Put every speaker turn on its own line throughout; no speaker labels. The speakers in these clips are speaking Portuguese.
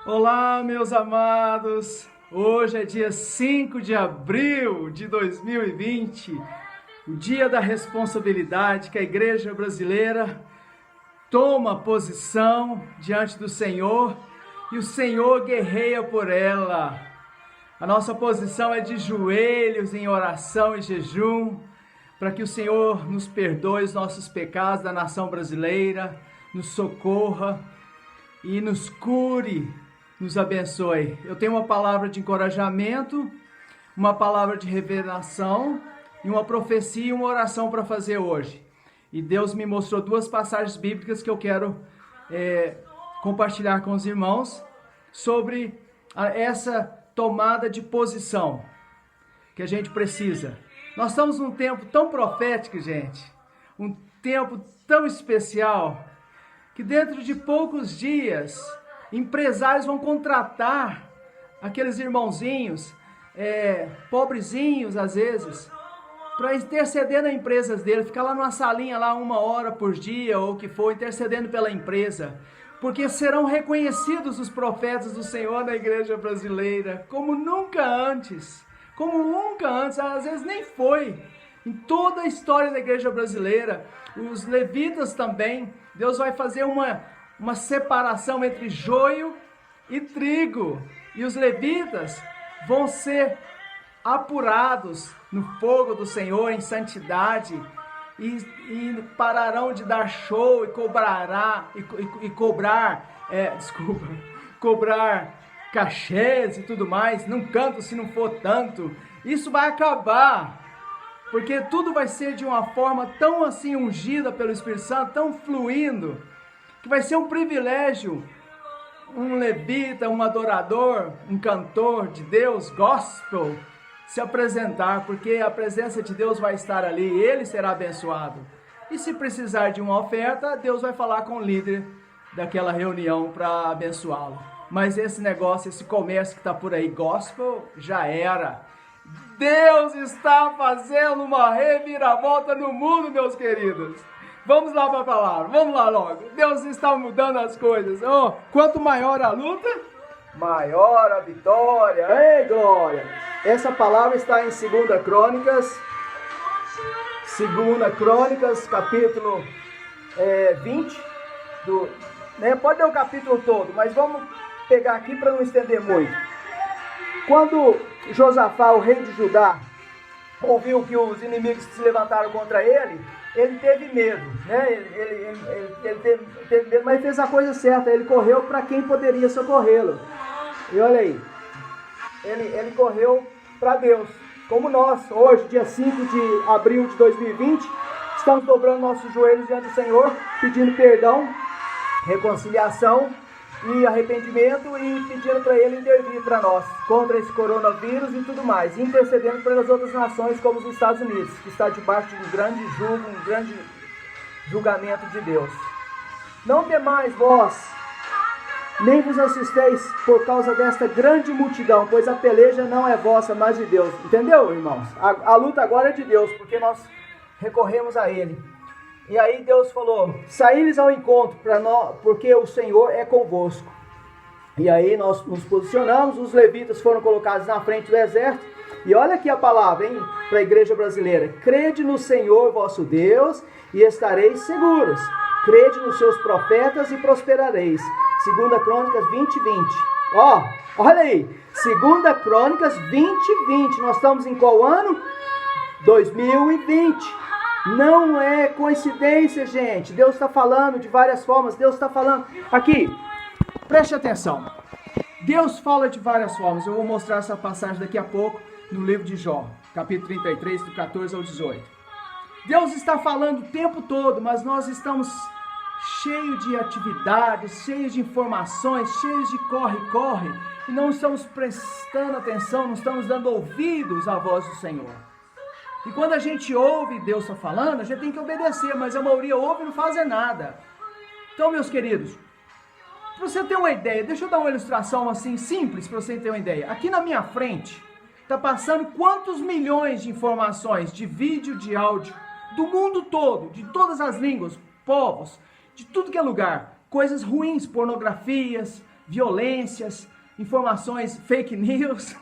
Olá, meus amados! Hoje é dia 5 de abril de 2020, o dia da responsabilidade que a igreja brasileira toma posição diante do Senhor e o Senhor guerreia por ela. A nossa posição é de joelhos em oração e jejum, para que o Senhor nos perdoe os nossos pecados da nação brasileira, nos socorra e nos cure, nos abençoe. Eu tenho uma palavra de encorajamento, uma palavra de revelação e uma profecia e uma oração para fazer hoje. E Deus me mostrou duas passagens bíblicas que eu quero compartilhar com os irmãos sobre essa tomada de posição que a gente precisa. Nós estamos num tempo tão profético, gente, um tempo tão especial, que dentro de poucos dias, empresários vão contratar aqueles irmãozinhos, pobrezinhos às vezes, para interceder nas empresas dele, ficar lá numa salinha lá 1 hora por dia, ou o que for, intercedendo pela empresa, porque serão reconhecidos os profetas do Senhor na igreja brasileira, como nunca antes, às vezes nem foi, em toda a história da igreja brasileira. Os levitas também, Deus vai fazer uma separação entre joio e trigo, e os levitas vão ser apurados no fogo do Senhor em santidade, e pararão de dar show e cobrar cachês e tudo mais, não canto se não for tanto. Isso vai acabar, porque tudo vai ser de uma forma tão assim ungida pelo Espírito Santo, tão fluindo, que vai ser um privilégio um levita, um adorador, um cantor de Deus, gospel, se apresentar, porque a presença de Deus vai estar ali, ele será abençoado. E se precisar de uma oferta, Deus vai falar com o líder daquela reunião para abençoá-lo. Mas esse negócio, esse comércio que está por aí, gospel, já era. Deus está fazendo uma reviravolta no mundo, meus queridos. Vamos lá para a palavra, vamos lá logo. Deus está mudando as coisas. Quanto maior a luta, maior a vitória. Ei, glória! Essa palavra está em 2 Crônicas, capítulo 20. Pode ler o capítulo todo, mas vamos pegar aqui para não estender muito. Quando Josafá, o rei de Judá, ouviu que os inimigos se levantaram contra ele teve medo, né? Ele teve medo, mas fez a coisa certa. Ele correu para quem poderia socorrê-lo. E olha aí, ele correu para Deus. Como nós, hoje, dia 5 de abril de 2020, estamos dobrando nossos joelhos diante do Senhor, pedindo perdão, reconciliação e arrependimento, e pedindo para Ele intervir para nós contra esse coronavírus e tudo mais, intercedendo pelas outras nações como os Estados Unidos, que está debaixo de um grande julgamento de Deus. Não temais vós, nem vos assusteis por causa desta grande multidão, pois a peleja não é vossa, mas de Deus. Entendeu, irmãos? A luta agora é de Deus, porque nós recorremos a Ele. E aí Deus falou: saí-lhes ao encontro, porque o Senhor é convosco. E aí nós nos posicionamos, os levitas foram colocados na frente do exército. E olha aqui a palavra, hein, para a igreja brasileira: crede no Senhor vosso Deus e estareis seguros. Crede nos seus profetas e prosperareis. 2 Crônicas 20:20. Olha aí, 2 Crônicas 20:20. Nós estamos em qual ano? 2020. Não é coincidência, gente. Deus está falando de várias formas. Deus está falando aqui, preste atenção. Deus fala de várias formas. Eu vou mostrar essa passagem daqui a pouco no livro de Jó, capítulo 33, do 14 ao 18. Deus está falando o tempo todo, mas nós estamos cheios de atividades, cheios de informações, cheios de corre-corre, e não estamos prestando atenção, não estamos dando ouvidos à voz do Senhor. E quando a gente ouve Deus está falando, a gente tem que obedecer, mas a maioria ouve e não faz nada. Então, meus queridos, para você ter uma ideia, deixa eu dar uma ilustração assim simples para você ter uma ideia. Aqui na minha frente está passando quantos milhões de informações, de vídeo, de áudio, do mundo todo, de todas as línguas, povos, de tudo que é lugar. Coisas ruins, pornografias, violências, informações fake news,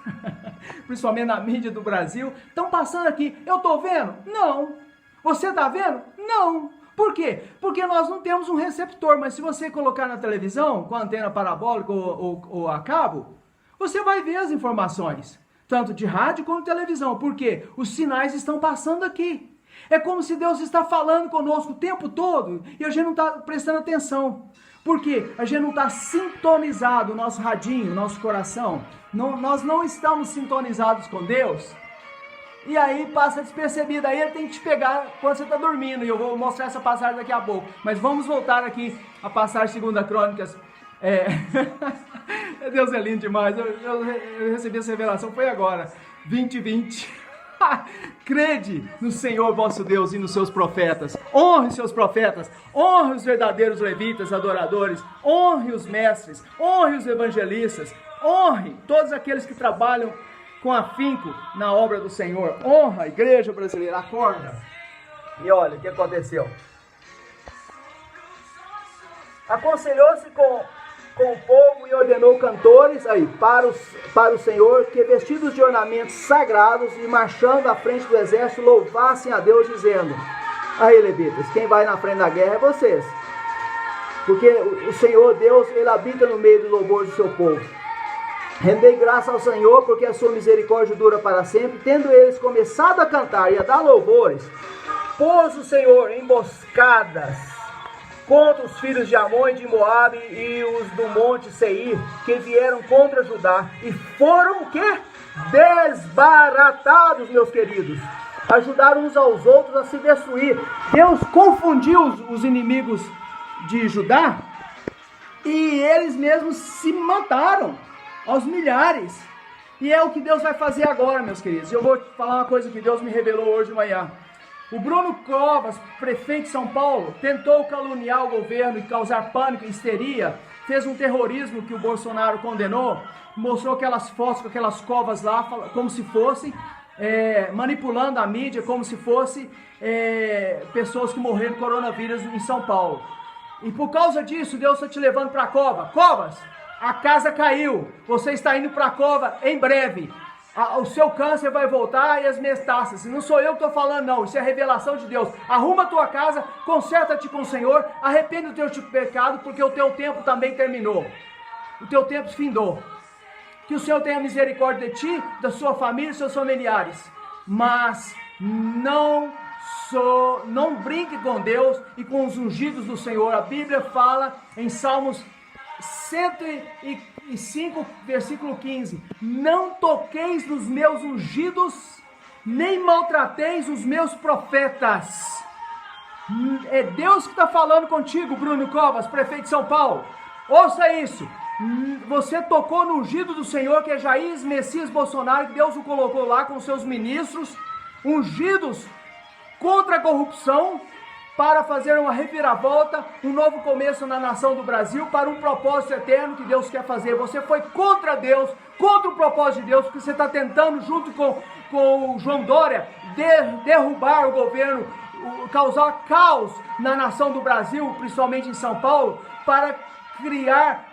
principalmente na mídia do Brasil, estão passando aqui. Eu estou vendo? Não. Você está vendo? Não. Por quê? Porque nós não temos um receptor, mas se você colocar na televisão, com a antena parabólica ou a cabo, você vai ver as informações, tanto de rádio quanto de televisão. Por quê? Os sinais estão passando aqui. É como se Deus está falando conosco o tempo todo e a gente não está prestando atenção. Por quê? A gente não está sintonizado, o nosso radinho, o nosso coração. Nós não estamos sintonizados com Deus. E aí passa despercebido, aí ele tem que te pegar quando você está dormindo. E eu vou mostrar essa passagem daqui a pouco. Mas vamos voltar aqui a passagem 2 Crônicas. Deus é lindo demais. Eu recebi essa revelação, foi agora. 2020. Crede no Senhor vosso Deus e nos seus profetas. Honre seus profetas. Honre os verdadeiros levitas, adoradores. Honre os mestres. Honre os evangelistas. Honre todos aqueles que trabalham com afinco na obra do Senhor. Honra a igreja brasileira, acorda. E olha o que aconteceu. Aconselhou-se com o povo e ordenou cantores para o Senhor que, vestidos de ornamentos sagrados e marchando à frente do exército, louvassem a Deus, dizendo: aí, levitas, quem vai na frente da guerra é vocês, porque o Senhor Deus, ele habita no meio do louvor do seu povo. Rendei graça ao Senhor, porque a sua misericórdia dura para sempre. Tendo eles começado a cantar e a dar louvores, pôs o Senhor emboscadas contra os filhos de Amon e de Moabe e os do monte Seir, que vieram contra Judá, e foram o quê? Desbaratados, meus queridos. Ajudaram uns aos outros a se destruir. Deus confundiu os inimigos de Judá e eles mesmos se mataram aos milhares. E é o que Deus vai fazer agora, meus queridos. Eu vou falar uma coisa que Deus me revelou hoje de manhã. O Bruno Covas, prefeito de São Paulo, tentou caluniar o governo e causar pânico e histeria. Fez um terrorismo que o Bolsonaro condenou. Mostrou aquelas fotos com aquelas covas lá, como se fossem, manipulando a mídia, como se fossem pessoas que morreram de coronavírus em São Paulo. E por causa disso, Deus está te levando para a cova. Covas, a casa caiu, você está indo para a cova em breve. O seu câncer vai voltar e as metástases. Não sou eu que estou falando, não. Isso é revelação de Deus. Arruma a tua casa, conserta-te com o Senhor, arrepende do teu pecado, porque o teu tempo também terminou. O teu tempo findou. Que o Senhor tenha misericórdia de ti, da sua família e dos seus familiares. Mas não brinque com Deus e com os ungidos do Senhor. A Bíblia fala em Salmos 105, versículo 15: não toqueis nos meus ungidos, nem maltrateis os meus profetas. É Deus que está falando contigo, Bruno Covas, prefeito de São Paulo. Ouça isso. Você tocou no ungido do Senhor, que é Jair Messias Bolsonaro, que Deus o colocou lá com seus ministros, ungidos contra a corrupção, para fazer uma reviravolta, um novo começo na nação do Brasil, para um propósito eterno que Deus quer fazer. Você foi contra Deus, contra o propósito de Deus, porque você está tentando, junto com o João Dória, derrubar o governo, causar caos na nação do Brasil, principalmente em São Paulo, para criar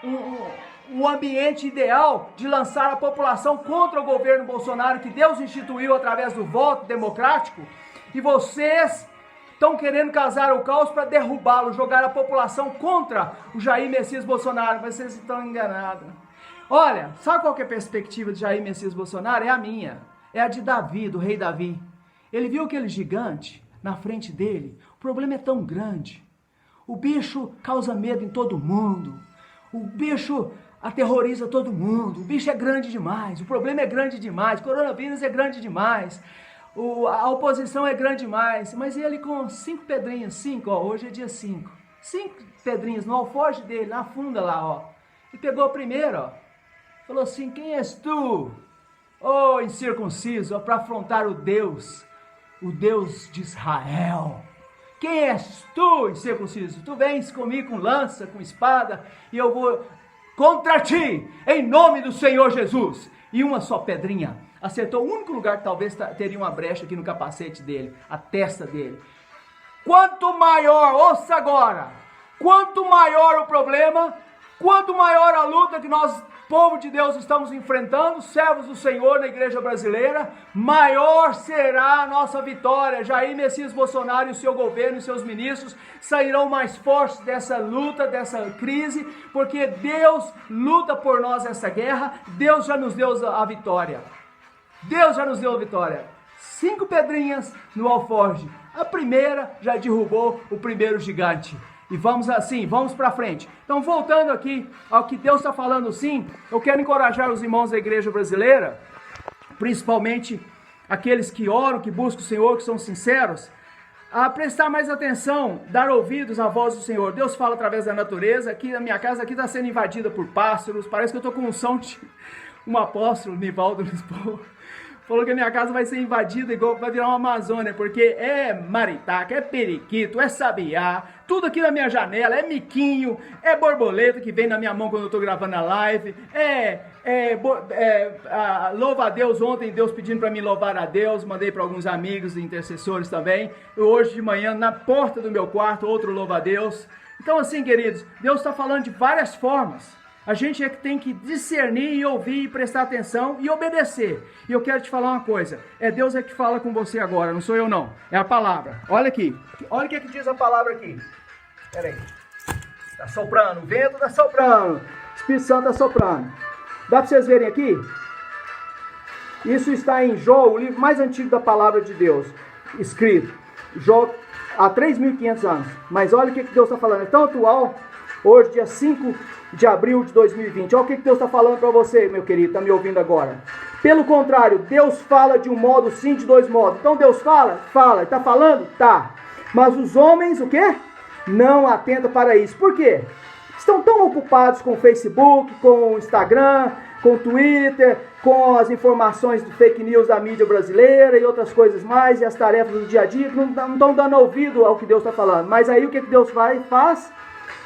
um ambiente ideal de lançar a população contra o governo Bolsonaro, que Deus instituiu através do voto democrático, e vocês estão querendo causar o caos para derrubá-lo, jogar a população contra o Jair Messias Bolsonaro. Mas vocês estão enganados. Olha, sabe qual que é a perspectiva de Jair Messias Bolsonaro? É a minha, é a de Davi, do rei Davi. Ele viu aquele gigante na frente dele. O problema é tão grande. O bicho causa medo em todo mundo. O bicho aterroriza todo mundo. O bicho é grande demais. O problema é grande demais. O coronavírus é grande demais. A oposição é grande demais. Mas ele com 5 pedrinhas, hoje é dia 5. 5 pedrinhas no alforje dele, na funda lá, ó. E pegou a primeira, ó. Falou assim: quem és tu, ô incircunciso, para afrontar o Deus de Israel? Quem és tu, incircunciso? Tu vens comigo com lança, com espada, e eu vou contra ti, em nome do Senhor Jesus. E uma só pedrinha acertou o único lugar que talvez teria uma brecha aqui no capacete dele, a testa dele. Quanto maior, ouça agora, quanto maior o problema, Quanto maior a luta que nós, povo de Deus, estamos enfrentando, servos do Senhor na igreja brasileira, maior será a nossa vitória. Jair Messias Bolsonaro e o seu governo e seus ministros sairão mais fortes dessa luta, dessa crise, porque Deus luta por nós essa guerra, Deus já nos deu a vitória. Deus já nos deu a vitória. 5 pedrinhas no alforje. A primeira já derrubou o primeiro gigante. E vamos assim, vamos para frente. Então, voltando aqui ao que Deus está falando, sim, eu quero encorajar os irmãos da igreja brasileira, principalmente aqueles que oram, que buscam o Senhor, que são sinceros, a prestar mais atenção, dar ouvidos à voz do Senhor. Deus fala através da natureza. Aqui a minha casa aqui está sendo invadida por pássaros. Parece que eu estou com um som de um apóstolo, Nivaldo Lisboa. Falou que a minha casa vai ser invadida igual vai virar uma Amazônia, porque é maritaca, é periquito, é sabiá, tudo aqui na minha janela, é miquinho, é borboleta que vem na minha mão quando eu estou gravando a live, louva a Deus. Ontem Deus pedindo para mim louvar a Deus, mandei para alguns amigos e intercessores também. Hoje de manhã na porta do meu quarto, outro louva a Deus. Então assim, queridos, Deus está falando de várias formas. A gente é que tem que discernir e ouvir e prestar atenção e obedecer. E eu quero te falar uma coisa. É Deus que fala com você agora, não sou eu não. É a palavra. Olha aqui. Olha o que diz a palavra aqui. Espera aí. Está soprando. O vento está soprando. O Espírito Santo está soprando. Dá para vocês verem aqui? Isso está em Jó, o livro mais antigo da palavra de Deus. Escrito. Jó há 3.500 anos. Mas olha o que Deus está falando. É tão atual. Hoje, dia 5 de abril de 2020. Olha o que Deus está falando para você, meu querido, está me ouvindo agora. Pelo contrário, Deus fala de um modo sim, de dois modos. Então Deus fala? Fala. Está falando? Tá. Mas os homens, o quê? Não atentam para isso. Por quê? Estão tão ocupados com o Facebook, com o Instagram, com o Twitter, com as informações de fake news da mídia brasileira e outras coisas mais, e as tarefas do dia a dia, que não estão dando ouvido ao que Deus está falando. Mas aí o que Deus faz?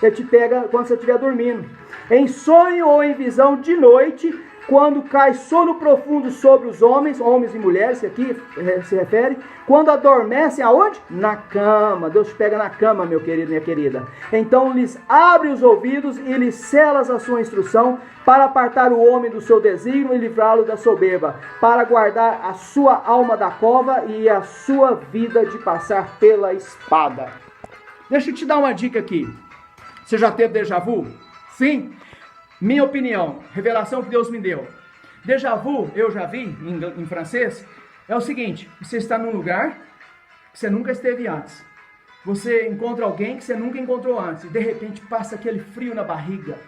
Ele te pega quando você estiver dormindo. Em sonho ou em visão de noite, quando cai sono profundo sobre os homens e mulheres, aqui se refere, quando adormecem aonde? Na cama. Deus te pega na cama, meu querido, minha querida. Então lhes abre os ouvidos e lhes celas a sua instrução, para apartar o homem do seu desígnio e livrá-lo da soberba, para guardar a sua alma da cova e a sua vida de passar pela espada. Deixa eu te dar uma dica aqui. Você já teve déjà vu? Sim? Minha opinião, revelação que Deus me deu. Déjà vu, eu já vi em francês, é o seguinte: você está num lugar que você nunca esteve antes. Você encontra alguém que você nunca encontrou antes. E de repente passa aquele frio na barriga.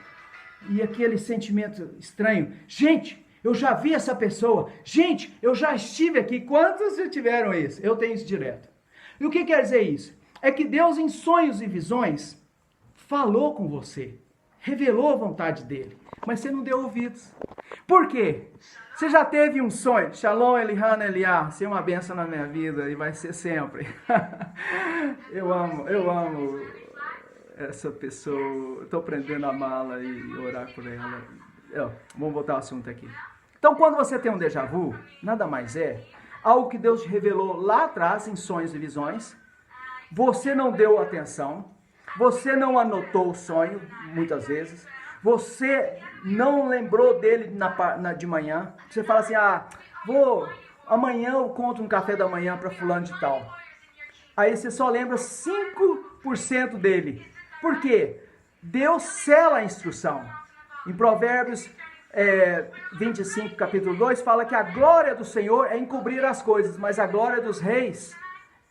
E aquele sentimento estranho. Gente, eu já vi essa pessoa. Gente, eu já estive aqui. Quantos já tiveram isso? Eu tenho isso direto. E o que quer dizer isso? É que Deus, em sonhos e visões, falou com você, revelou a vontade dele, mas você não deu ouvidos. Por quê? Você já teve um sonho? Shalom, Eliana, Eliá, você é uma bênção na minha vida e vai ser sempre. Eu amo essa pessoa, estou aprendendo a amá-la e orar por ela. Vamos voltar ao assunto aqui. Então, quando você tem um déjà vu, nada mais é algo que Deus te revelou lá atrás, em sonhos e visões, você não deu atenção, você não anotou o sonho, muitas vezes. Você não lembrou dele de manhã. Você fala assim, amanhã eu conto um café da manhã para fulano de tal. Aí você só lembra 5% dele. Por quê? Deus sela a instrução. Em Provérbios 25, capítulo 2, fala que a glória do Senhor é encobrir as coisas, mas a glória dos reis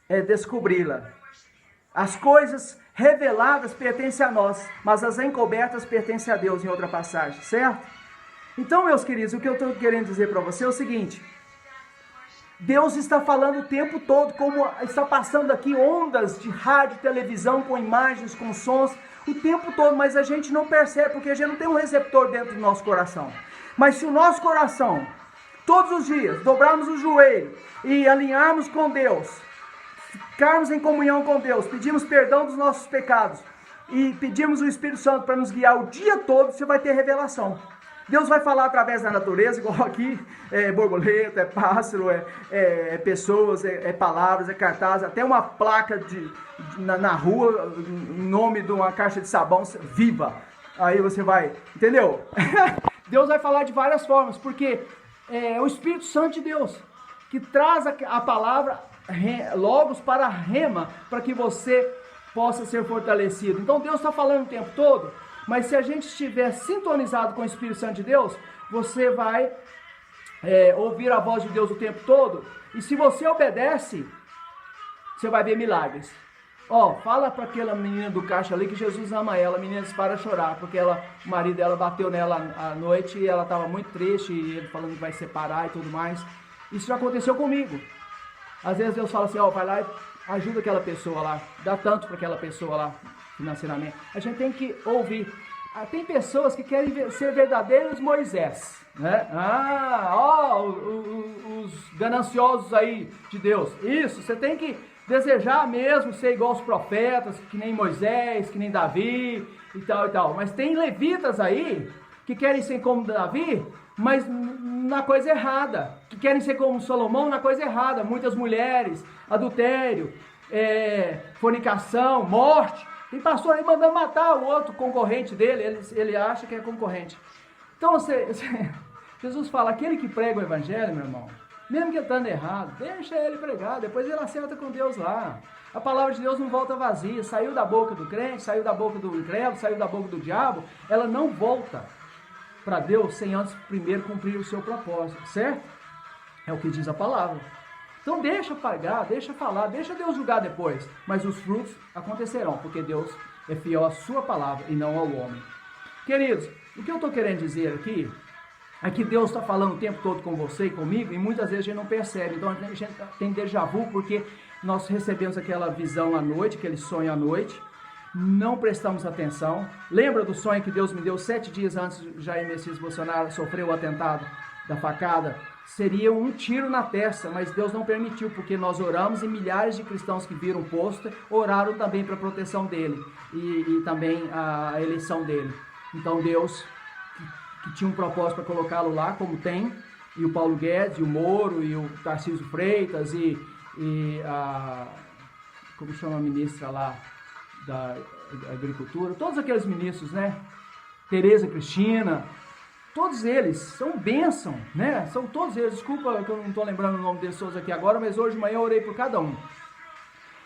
é descobri-la. As coisas reveladas pertencem a nós, mas as encobertas pertencem a Deus, em outra passagem, certo? Então, meus queridos, o que eu estou querendo dizer para você é o seguinte: Deus está falando o tempo todo, como está passando aqui ondas de rádio, televisão, com imagens, com sons, o tempo todo, mas a gente não percebe, porque a gente não tem um receptor dentro do nosso coração. Mas se o nosso coração, todos os dias, dobrarmos o joelho e alinharmos com Deus, ficarmos em comunhão com Deus, pedimos perdão dos nossos pecados e pedimos o Espírito Santo para nos guiar o dia todo, você vai ter revelação. Deus vai falar através da natureza, igual aqui, borboleta, pássaro, pessoas, palavras, cartaz, até uma placa na rua, em nome de uma caixa de sabão viva. Aí você vai, entendeu? Deus vai falar de várias formas, porque é o Espírito Santo de Deus que traz a palavra logos para a rema, para que você possa ser fortalecido. Então Deus está falando o tempo todo, mas se a gente estiver sintonizado com o Espírito Santo de Deus, você vai ouvir a voz de Deus o tempo todo, e se você obedece, você vai ver milagres. Fala para aquela menina do caixa ali que Jesus ama ela. A menina para chorar, porque o marido dela bateu nela à noite e ela estava muito triste, e ele falando que vai separar e tudo mais. Isso já aconteceu comigo. Às vezes Deus fala assim, vai lá e ajuda aquela pessoa lá, dá tanto para aquela pessoa lá, financeiramente. A gente tem que ouvir. Tem pessoas que querem ser verdadeiros Moisés, né? Os gananciosos aí de Deus. Isso, você tem que desejar mesmo ser igual aos profetas, que nem Moisés, que nem Davi e tal e tal. Mas tem levitas aí que querem ser como Davi, mas na coisa errada. Que querem ser como Salomão na coisa errada. Muitas mulheres, adultério, fornicação, morte. Tem pastor aí mandando matar o outro concorrente dele, ele acha que é concorrente. Então Jesus fala, aquele que prega o evangelho, meu irmão, mesmo que ele estando errado, deixa ele pregar, depois ele acerta com Deus lá. A palavra de Deus não volta vazia, saiu da boca do crente, saiu da boca do incrédulo, saiu da boca do diabo, ela não volta para Deus sem antes primeiro cumprir o seu propósito, certo? É o que diz a palavra. Então deixa pagar, deixa falar, deixa Deus julgar depois, mas os frutos acontecerão, porque Deus é fiel à sua palavra e não ao homem. Queridos, o que eu estou querendo dizer aqui é que Deus está falando o tempo todo com você e comigo, e muitas vezes a gente não percebe. Então a gente tem déjà vu, porque nós recebemos aquela visão à noite, aquele sonho à noite, não prestamos atenção. Lembra do sonho que Deus me deu 7 dias antes de Jair Messias Bolsonaro sofrer o atentado da facada? Seria um tiro na testa, mas Deus não permitiu, porque nós oramos, e milhares de cristãos que viram o pôster oraram também para a proteção dele e também a eleição dele. Então Deus, que tinha um propósito para colocá-lo lá, como tem, e o Paulo Guedes, e o Moro, e o Tarcísio Freitas, e a, como chama a ministra lá da Agricultura, todos aqueles ministros, né? Tereza Cristina, todos eles são bênção, né? São todos eles, desculpa que eu não estou lembrando o nome desses todos aqui agora, mas hoje de manhã eu orei por cada um.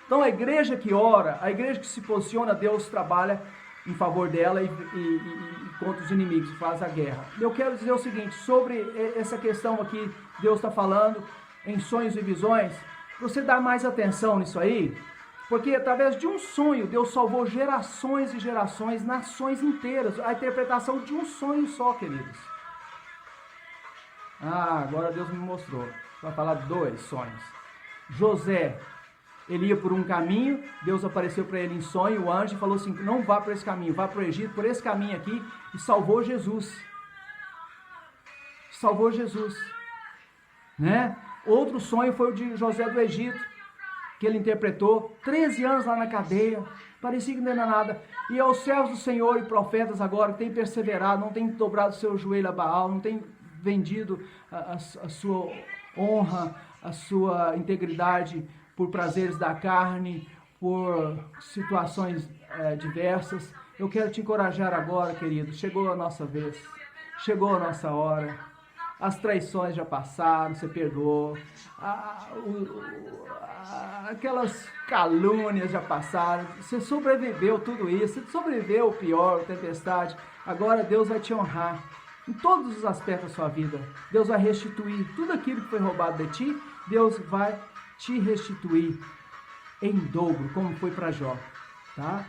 Então a igreja que ora, a igreja que se posiciona, Deus trabalha em favor dela e contra os inimigos, faz a guerra. Eu quero dizer o seguinte, sobre essa questão aqui, Deus está falando em sonhos e visões, para você dar mais atenção nisso aí, porque através de um sonho, Deus salvou gerações e gerações, nações inteiras, a interpretação de um sonho só, queridos. Agora Deus me mostrou, vai falar de 2 sonhos. José, ele ia por um caminho, Deus apareceu para ele em sonho, o anjo falou assim, não vá por esse caminho, vá para o Egito, por esse caminho aqui, e salvou Jesus. Salvou Jesus, né? Outro sonho foi o de José do Egito, que ele interpretou, 13 anos lá na cadeia, parecia que não era nada, e aos servos do Senhor e profetas agora, que têm perseverado, não têm dobrado seu joelho a Baal, não têm vendido a sua honra, a sua integridade por prazeres da carne, por situações diversas. Eu quero te encorajar agora, querido, chegou a nossa vez, chegou a nossa hora, as traições já passaram, você perdoou, aquelas calúnias já passaram, você sobreviveu tudo isso, você sobreviveu o pior, a tempestade. Agora Deus vai te honrar em todos os aspectos da sua vida. Deus vai restituir tudo aquilo que foi roubado de ti, Deus vai te restituir em dobro, como foi para Jó, tá?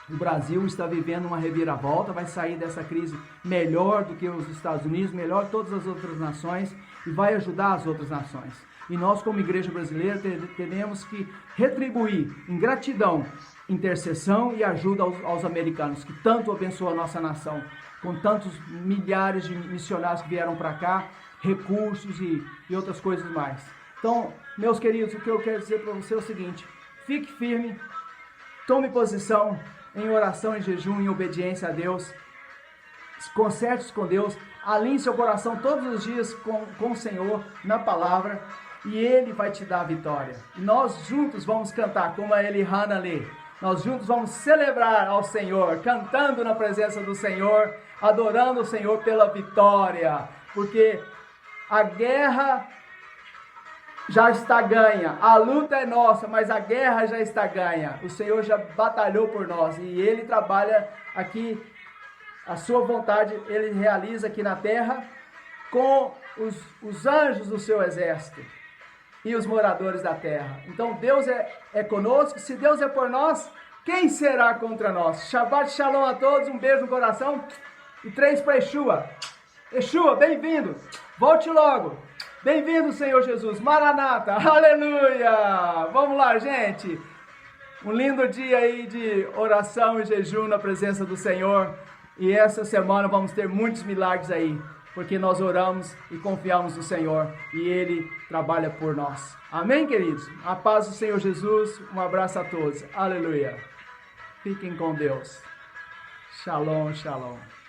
O Brasil está vivendo uma reviravolta, vai sair dessa crise melhor do que os Estados Unidos, melhor que todas as outras nações, e vai ajudar as outras nações. E nós, como igreja brasileira, teremos que retribuir em gratidão, intercessão e ajuda aos americanos, que tanto abençoam a nossa nação, com tantos milhares de missionários que vieram para cá, recursos e outras coisas mais. Então, meus queridos, o que eu quero dizer para você é o seguinte, fique firme, tome posição em oração, em jejum, em obediência a Deus, conserte-se com Deus, alinhe seu coração todos os dias com o Senhor, na palavra, e Ele vai te dar a vitória. E nós juntos vamos cantar, como a Eliana lê, Nós juntos vamos celebrar ao Senhor, cantando na presença do Senhor, adorando o Senhor pela vitória, porque a guerra já está ganha, a luta é nossa, mas a guerra já está ganha. O Senhor já batalhou por nós e Ele trabalha aqui, a sua vontade Ele realiza aqui na terra com os anjos do seu exército e os moradores da terra. Então Deus é conosco. Se Deus é por nós, quem será contra nós? Shabbat Shalom a todos, um beijo no coração e 3 para Yeshua. Yeshua, bem-vindo, volte logo. Bem-vindo, Senhor Jesus, Maranata, aleluia. Vamos lá, gente, um lindo dia aí de oração e jejum na presença do Senhor. E essa semana vamos ter muitos milagres aí, porque nós oramos e confiamos no Senhor e Ele trabalha por nós. Amém, queridos? A paz do Senhor Jesus, um abraço a todos. Aleluia. Fiquem com Deus. Shalom, shalom.